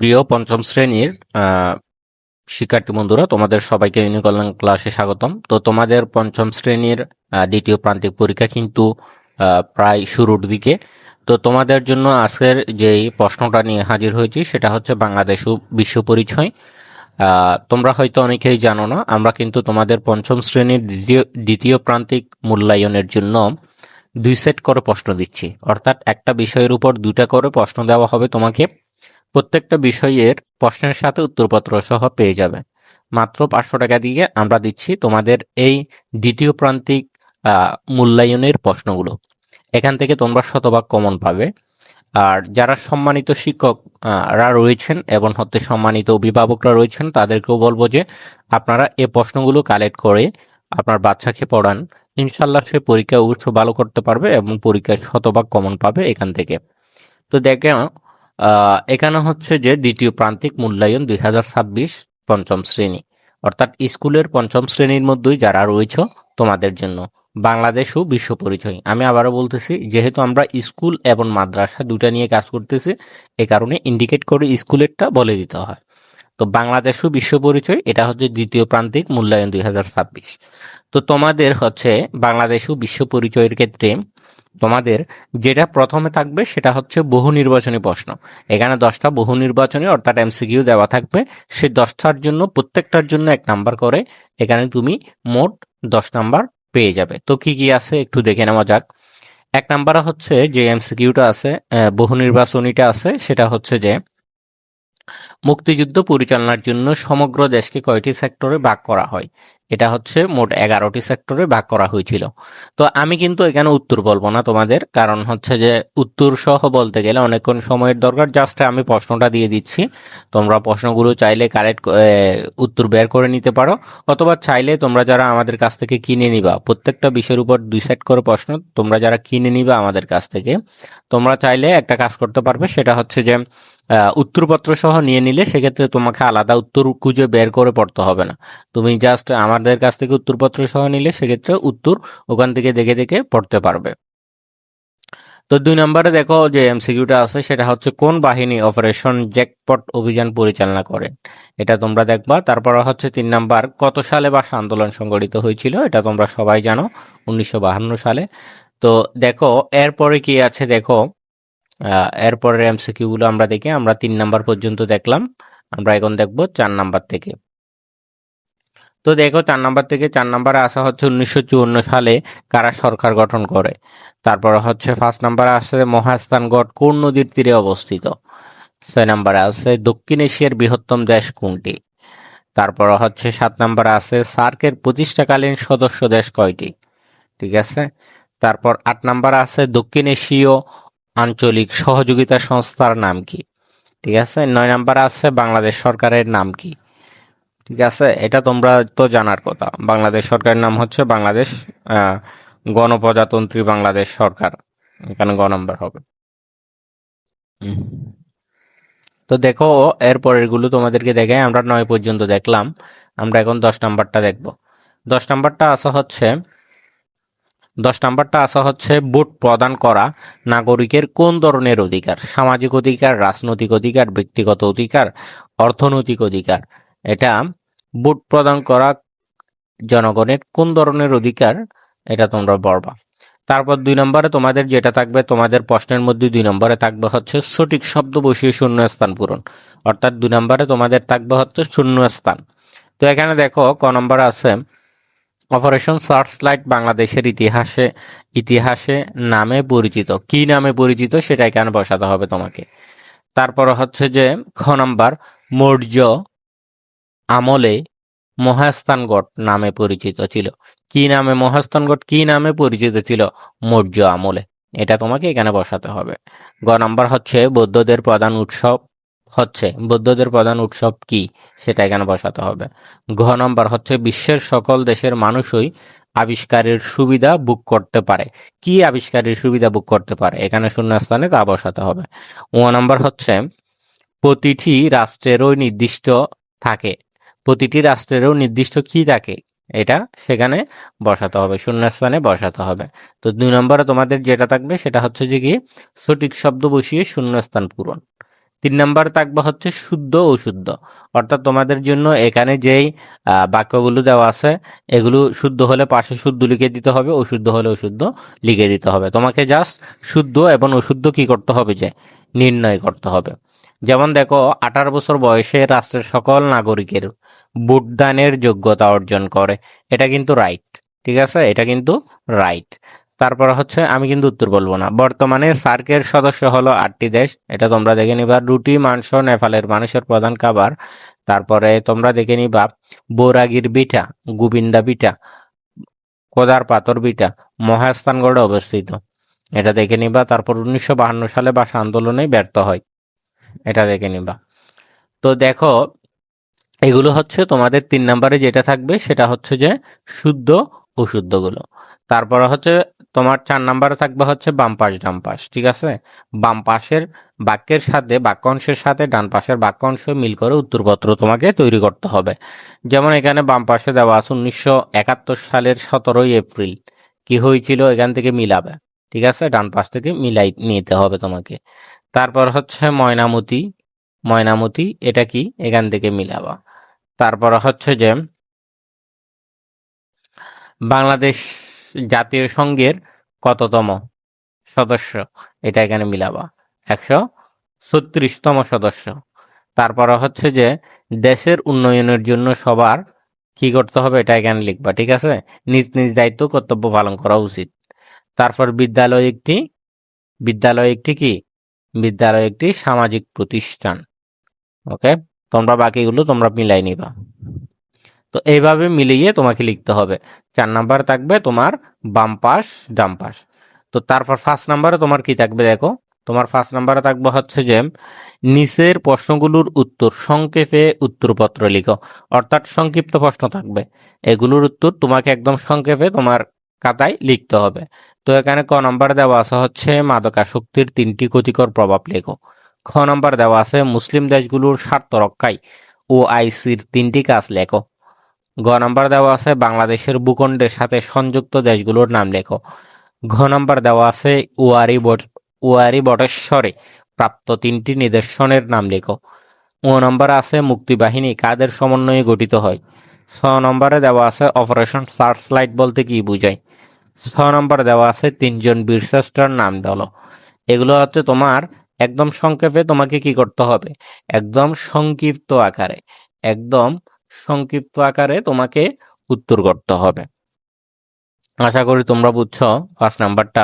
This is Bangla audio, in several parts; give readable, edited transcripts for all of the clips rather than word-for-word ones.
প্রিয় পঞ্চম শ্রেণীর শিক্ষার্থী বন্ধুরা, তোমাদের সবাইকে ইউনিকল্যাণ ক্লাসে স্বাগতম। তো তোমাদের পঞ্চম শ্রেণীর দ্বিতীয় প্রান্তিক পরীক্ষা কিন্তু প্রায় শুরুর দিকে। তো তোমাদের জন্য আজকের যেই প্রশ্নটা নিয়ে হাজির হয়েছি সেটা হচ্ছে বাংলাদেশ ও বিশ্ব পরিচয়। তোমরা হয়তো অনেকেই জানো না, আমরা কিন্তু তোমাদের পঞ্চম শ্রেণীর দ্বিতীয় প্রান্তিক মূল্যায়নের জন্য 2 সেট করে প্রশ্ন দিচ্ছি। অর্থাৎ একটা বিষয়ের উপর 2টা করে প্রশ্ন দেওয়া হবে তোমাকে। প্রত্যেকটা বিষয়ের প্রশ্নের সাথে উত্তরপত্র সহ পেয়ে যাবে। মাত্র 500 টাকা দিয়ে আমরা দিচ্ছি তোমাদের এই দ্বিতীয় প্রান্তিক মূল্যায়নের প্রশ্নগুলো। এখান থেকে তোমরা শতভাগ কমন পাবে। আর যারা সম্মানিত শিক্ষকরা রয়েছেন এবং সম্মানিত অভিভাবকরা রয়েছেন, তাদেরকেও বলবো যে আপনারা এই প্রশ্নগুলো কালেক্ট করে আপনার বাচ্চাকে পড়ান। ইনশাল্লাহ সে পরীক্ষা অবশ্য ভালো করতে পারবে এবং পরীক্ষায় শতভাগ কমন পাবে এখান থেকে। তো দেখে এখানে হচ্ছে যে দ্বিতীয় প্রান্তিক মূল্যায়ন 2026 পঞ্চম শ্রেণী, অর্থাৎ স্কুলের পঞ্চম শ্রেণীর মধ্যেই যারা রয়েছে তোমাদের জন্য বাংলাদেশ ও বিশ্ব পরিচয়। আমি আবারও বলতেছি, যেহেতু আমরা স্কুল এবং মাদ্রাসা দুটা নিয়ে কাজ করতেছি, এ কারণে ইন্ডিকেট করে স্কুলেরটা বলে দিতে হয়। তো বাংলাদেশ ও বিশ্ব পরিচয় এটা হচ্ছে দ্বিতীয় প্রান্তিক মূল্যায়ন 2026। তো তোমাদের হচ্ছে বাংলাদেশ ও বিশ্ব পরিচয়ের ক্ষেত্রে তোমাদের যেটা প্রথমে থাকবে সেটা হচ্ছে বহু নির্বাচনী প্রশ্ন। এখানে 10টা বহু নির্বাচনী অর্থাৎ এমসিকিউ দেওয়া থাকবে। সেই 10টার জন্য প্রত্যেকটার জন্য 1 নাম্বার করে এখানে তুমি মোট 10 নাম্বার পেয়ে যাবে। তো কি কি আছে একটু দেখে নেওয়া যাক। 1 নাম্বারে হচ্ছে যে এমসিকিউটা আছে, বহু নির্বাচনীটা আছে, সেটা হচ্ছে যে মুক্তিযুদ্ধ পরিচালনার জন্য সমগ্র দেশকে কয়টি সেক্টরে ভাগ করা হয়? এটা হচ্ছে মোট 11টি সেক্টরে ভাগ করা হয়েছিল। তো আমি কিন্তু এখানে উত্তর বলবো না তোমাদের, কারণ হচ্ছে যে উত্তর সহ বলতে গেলে অনেকক্ষণ সময়ের দরকার। জাস্ট আমি প্রশ্নটা দিয়ে দিচ্ছি, তোমরা প্রশ্নগুলো চাইলে কারেক্ট উত্তর বের করে নিতে পারো, অথবা চাইলে তোমরা যারা আমাদের কাছ থেকে কিনে নিবা, প্রত্যেকটা বিষয়ের উপর 2 সেট করে প্রশ্ন তোমরা যারা কিনে নিবা আমাদের কাছ থেকে, তোমরা চাইলে একটা কাজ করতে পারবে, সেটা হচ্ছে যে উত্তরপত্র সহ নিয়ে নিলে সেক্ষেত্রে তোমাকে আলাদা উত্তর খুঁজে বের করে পড়তে হবে না। তুমি জাস্ট আমাদের কাছ থেকে উত্তরপত্র সহ নিলে সেক্ষেত্রে উত্তর ওখান থেকে দেখে দেখে পড়তে পারবে। তো 2 নম্বরে দেখো যে এমসিকিউটা আছে, সেটা হচ্ছে কোন বাহিনী অপারেশন জ্যাকপট অভিযান পরিচালনা করে? এটা তোমরা দেখবা। তারপর হচ্ছে 3 নাম্বার, কত সালে ভাষা আন্দোলন সংগঠিত হয়েছিল? এটা তোমরা সবাই জানো, 1952 সালে। তো দেখো এরপরে কি আছে, দেখো এরপরের এমসিকিউ গুলো আমরা দেখি। আমরা 3 নাম্বার পর্যন্ত দেখলাম, আমরা এখন দেখবো 4 নাম্বার থেকে। তো দেখো 4 নাম্বার থেকে 4 নাম্বারে আসা হচ্ছে 1954 সালে কারা সরকার গঠন করে। তারপর হচ্ছে 5 নাম্বারে আছে মহাস্থানগড় কোন নদীর তীরে অবস্থিত। 6 নাম্বারে আছে দক্ষিণ এশিয়ার বৃহত্তম দেশ কোনটি। তারপর হচ্ছে 7 নাম্বারে আছে সার্কের প্রতিষ্ঠাকালীন সদস্য দেশ কয়টি। ঠিক আছে। তারপর 8 নাম্বারে আছে দক্ষিণ এশীয় আঞ্চলিক সহযোগিতা সংস্থার নাম কি। ঠিক আছে। 9 নাম্বারে আছে বাংলাদেশ সরকারের নাম কি। ঠিক আছে, এটা তোমরা তো জানার কথা। বাংলাদেশ সরকারের নাম হচ্ছে বাংলাদেশ গণপ্রজাতন্ত্রী বাংলাদেশ সরকার, এখানে গ নাম্বার হবে। হুম। তো দেখো এরপরের গুলো তোমাদেরকে দেখাই। আমরা 9 পর্যন্ত দেখলাম, আমরা এখন 10 নাম্বারটা দেখব। 10 নাম্বারটা আসা হচ্ছে 10 নাম্বারটা ভোট প্রদান করা নাগরিকের কোন ধরনের অধিকার? সামাজিক অধিকার, রাজনৈতিক অধিকার, ব্যক্তিগত অধিকার, অর্থনৈতিক অধিকার। এটা ভোট প্রদান করা জনগণের কোন ধরনের অধিকার, এটা তোমরা পড়বা। তারপর 2 নম্বরে তোমাদের যেটা থাকবে, তোমাদের প্রশ্নের মধ্যে 2 নম্বরে থাকবে হচ্ছে সঠিক শব্দ বসিয়ে শূন্য স্থান পূরণ। অর্থাৎ 2 নম্বরে তোমাদের থাকবে হচ্ছে শূন্য স্থান। তো এখানে দেখো ক নম্বরে আছে অপারেশন সার্চ লাইট বাংলাদেশের ইতিহাসে ইতিহাসে নামে পরিচিত, কি নামে পরিচিত সেটা এখানে বসাতে হবে তোমাকে। তারপর হচ্ছে যে খ নাম্বার, মৌর্য আমলে মহাস্থানগড় নামে পরিচিত ছিল। কি নামে মহাস্থানগড় কি নামে পরিচিত ছিল? মৌর্য আমলে। এটা তোমাকে এখানে বসাতে হবে। গ নাম্বার হচ্ছে বৌদ্ধদের প্রধান উৎসব কি, সেটা এখানে বসাতে হবে। ঘ নাম্বার হচ্ছে বিশ্বের সকল দেশের মানুষই আবিষ্কারের সুবিধা ভোগ করতে পারে, কি আবিষ্কারের সুবিধা ভোগ করতে পারে, এখানে শূন্য স্থানে তা বসাতে হবে। ও নাম্বার হচ্ছে প্রতিটি রাষ্ট্রেরও নির্দিষ্ট থাকে, প্রতিটি রাষ্ট্রেরও নির্দিষ্ট কি থাকে, এটা সেখানে বসাতে হবে, শূন্যস্থানে বসাতে হবে। তো 2 নম্বরে তোমাদের যেটা থাকবে সেটা হচ্ছে যে কি সঠিক শব্দ বসিয়ে শূন্যস্থান পূরণ। 3 নাম্বার থাকবে হচ্ছে শুদ্ধ অশুদ্ধ, অর্থাৎ তোমাদের জন্য এখানে যেই বাক্যগুলো দেওয়া আছে এগুলো শুদ্ধ হলে পাশে শুদ্ধ লিখে দিতে হবে, অশুদ্ধ হলে অশুদ্ধ লিখে দিতে হবে। তোমাকে জাস্ট শুদ্ধ এবং অশুদ্ধ কি করতে হবে যে নির্ণয় করতে হবে। যেমন দেখো 18 বছর বয়সে রাষ্ট্রের সকল নাগরিকের ভোটদানের যোগ্যতা অর্জন করে, এটা কিন্তু রাইট, ঠিক আছে, এটা কিন্তু রাইট। তারপর হচ্ছে আমি কিন্তু উত্তর বলবো না। বর্তমানে সার্কের সদস্য হলো 8টি দেশ, এটা তোমরা দেখে নিবা। রুটি মাংস নেপালের মানুষের প্রধান খাবার। তারপরে তোমরা দেখে নিবা বৈরাগীর পিঠা, গোবিন্দা পিঠা, কোদার পাথর পিঠা মহাস্থানগড়ে অবস্থিত, এটা দেখে নিবা। তারপর 1952 সালে ভাষা আন্দোলনে ব্যর্থ হয়, এটা দেখে নিবা। তো দেখো এগুলো হচ্ছে তোমাদের 3 নম্বরে যেটা থাকবে সেটা হচ্ছে যে শুদ্ধ অশুদ্ধগুলো। তারপরে হচ্ছে তোমার 4 নম্বরে থাকবে হচ্ছে বাম পাশ ডান পাশ, ঠিক আছে। বাম পাশের বাক্যের সাথে বাক্যাংশের সাথে ডান পাশের বাক্যাংশ মিল করে উত্তরপত্র তোমাকে তৈরি করতে হবে। যেমন এখানে বাম পাশে দেওয়া আছে 1971 সালের 17ই এপ্রিল কি হয়েছিল, এখান থেকে মিলাবে, ঠিক আছে, ডান পাশ থেকে মিলাই নিতে হবে তোমাকে। তারপর হচ্ছে ময়নামতি, ময়নামতি এটা কি, এখান থেকে মিলাবা। তারপর হচ্ছে যে বাংলাদেশ জাতীয় সংঘের কততম সদস্য, এটা এখানে মিলাবা, 136তম সদস্য। তারপর হচ্ছে যে দেশের উন্নয়নের জন্য সবার কি করতে হবে, এটা এখানে লিখবা, ঠিক আছে। নিজ নিজ দায়িত্ব কর্তব্য পালন করা উচিত। তারপর বিদ্যালয় একটি কি, বিদ্যালয় একটি সামাজিক প্রতিষ্ঠান। ওকে, তোমরা বাকিগুলো তোমরা মিলাই নিবা। তো এইভাবে মিলিয়ে তোমাকে লিখতে হবে। 4 নাম্বার থাকবে তোমার বাম পাশ ডান পাশ। তো তারপর 1st নাম্বারে তোমার কি থাকবে দেখো, তোমার 1st নাম্বারে থাকবে হচ্ছে যে নিচের প্রশ্নগুলোর উত্তর সংক্ষেপে উত্তরপত্র লিখো, অর্থাৎ সংক্ষিপ্ত প্রশ্ন থাকবে, এগুলোর উত্তর তোমাকে একদম সংক্ষেপে তোমার খাতায় লিখতে হবে। তো এখানে ক নাম্বার দেওয়া আছে হচ্ছে মাদকাসক্তির 3টি ক্ষতিকর প্রভাব লেখো। খ নাম্বার দেওয়া আছে মুসলিম দেশগুলোর স্বার্থ রক্ষায় ওআইসির 3টি কাজ লেখো। গ নাম্বার দেওয়া আছে বাংলাদেশের ভূখণ্ডের সাথে সংযুক্ত দেশগুলোর নাম লেখো। ঘ নাম্বার দেওয়া আছে ওয়ারি বটেশ্বরে প্রাপ্ত 3টি নিদর্শনের নাম লেখো। ও নাম্বার আছে মুক্তিবাহিনী কাদের সমন্বয়ে গঠিত হয়। 6 নম্বরে দেওয়া আছে অপারেশন সার্চ লাইট বলতে কি বোঝায়। 6 নম্বরে দেওয়া আছে 3জন বীরশ্রেষ্ঠর নাম বলো। এগুলো হচ্ছে তোমার একদম সংক্ষেপে তোমাকে কি করতে হবে, একদম সংক্ষিপ্ত আকারে, একদম সংক্ষিপ্ত আকারে তোমাকে উত্তর করতে হবে। আশা করি তোমরা বুঝছো 1st নাম্বারটা।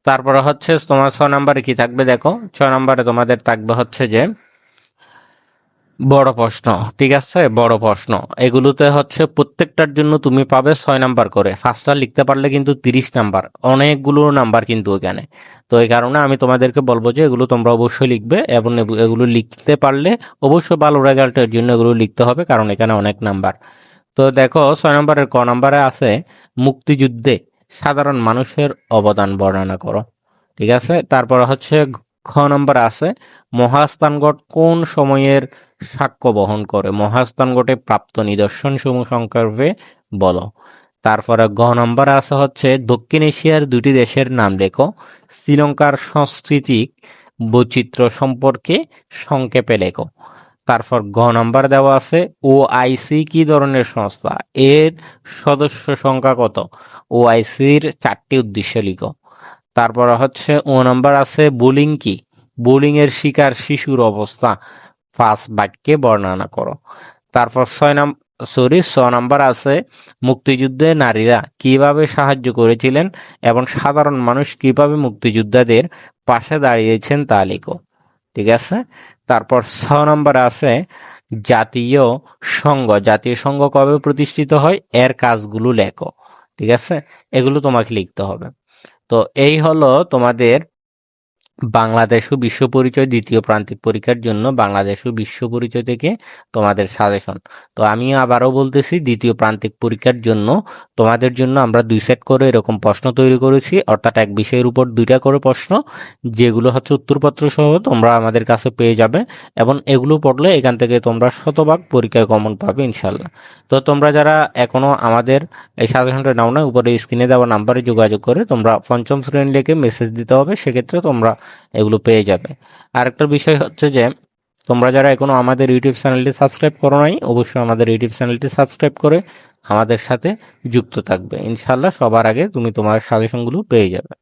তারপরে হচ্ছে তোমার 6 নম্বরে কি থাকবে দেখো, 6 নম্বরে তোমাদের থাকবে হচ্ছে যে বড় প্রশ্ন, ঠিক আছে, বড় প্রশ্ন। এগুলোতে হচ্ছে প্রত্যেকটার জন্য তুমি পাবে 6 নাম্বার করে। ফার্স্টটা লিখতে পারলে কিন্তু 30 নাম্বার, অনেকগুলো নাম্বার কিন্তু এখানে। তো এই কারণে আমি তোমাদেরকে বলবো যে এগুলো তোমরা অবশ্যই লিখবে, এবং এগুলো লিখতে পারলে অবশ্যই ভালো রেজাল্টের জন্য এগুলো লিখতে হবে, কারণ এখানে অনেক নাম্বার। তো দেখো 6 নম্বরের ক নম্বরে আছে মুক্তিযুদ্ধে সাধারণ মানুষের অবদান বর্ণনা করো, ঠিক আছে। তারপর হচ্ছে খ নম্বরে আছে মহাস্থানগড় কোন সময়ের সাক্ষ্য বহন করে, মহাস্থানগড়ে প্রাপ্ত নিদর্শন সমূহ সংক্ষেপে বলো। তারপরে গ নম্বরে আছে হচ্ছে দক্ষিণ এশিয়ার 2টি দেশের নাম লেখো, শ্রীলঙ্কার সাংস্কৃতিক বৈচিত্র্য সম্পর্কে সংক্ষেপে লেখো। তারপর গ নাম্বার দেওয়া আছে ওআইসি কি ধরনের সংস্থা, এর সদস্য সংখ্যা কত, ওআইসির 4টি উদ্দেশ্য লিখো। তারপর হচ্ছে ও নাম্বার আছে বুলিং কি, বুলিং এর শিকার শিশুর অবস্থা 5 বাক্যে বর্ণনা করো। তারপর 6 নাম্বার আছে মুক্তিযুদ্ধে নারীরা কিভাবে সাহায্য করেছিলেন এবং সাধারণ মানুষ কিভাবে মুক্তিযোদ্ধাদের পাশে দাঁড়িয়েছেন তা লিখো, ঠিক আছে। তারপর 6 নম্বরে আছে জাতীয় জাতীয় সংঘ কবে প্রতিষ্ঠিত হয়, এর কাজগুলো লেখো, ঠিক আছে। এগুলো তোমাকে লিখতে হবে। তো এই হলো তোমাদের বাংলাদেশ ও বিশ্ব পরিচয় দ্বিতীয় প্রান্তিক পরীক্ষার জন্য বাংলাদেশ ও বিশ্ব পরিচয় থেকে তোমাদের সাজেশন। তো আমি আবারও বলতেছি, দ্বিতীয় প্রান্তিক পরীক্ষার জন্য তোমাদের জন্য আমরা 2 সেট করে এরকম প্রশ্ন তৈরি করেছি, অর্থাৎ এক বিষয়ের উপর 2টা করে প্রশ্ন, যেগুলো হচ্ছে উত্তরপত্র সহ তোমরা আমাদের কাছে পেয়ে যাবে, এবং এগুলো পড়লে এখান থেকে তোমরা শতভাগ পরীক্ষায় কমন পাবে ইনশাল্লাহ। তো তোমরা যারা এখনো আমাদের এই সাজেশনটা নাও না, উপরে স্ক্রিনে দেওয়া নাম্বারে যোগাযোগ করে তোমরা 5ম শ্রেণী লিখে মেসেজ দিতে হবে, সেক্ষেত্রে তোমরা এগুলো পেয়ে যাবে। আরেকটা বিষয় হচ্ছে যে তোমরা যারা এখনো আমাদের ইউটিউব চ্যানেলটি সাবস্ক্রাইব করো নাই, অবশ্যই আমাদের ইউটিউব চ্যানেলটি সাবস্ক্রাইব করে আমাদের সাথে যুক্ত থাকবে। ইনশাল্লাহ সবার আগে তুমি তোমার সাজেশনগুলো পেয়ে যাবে।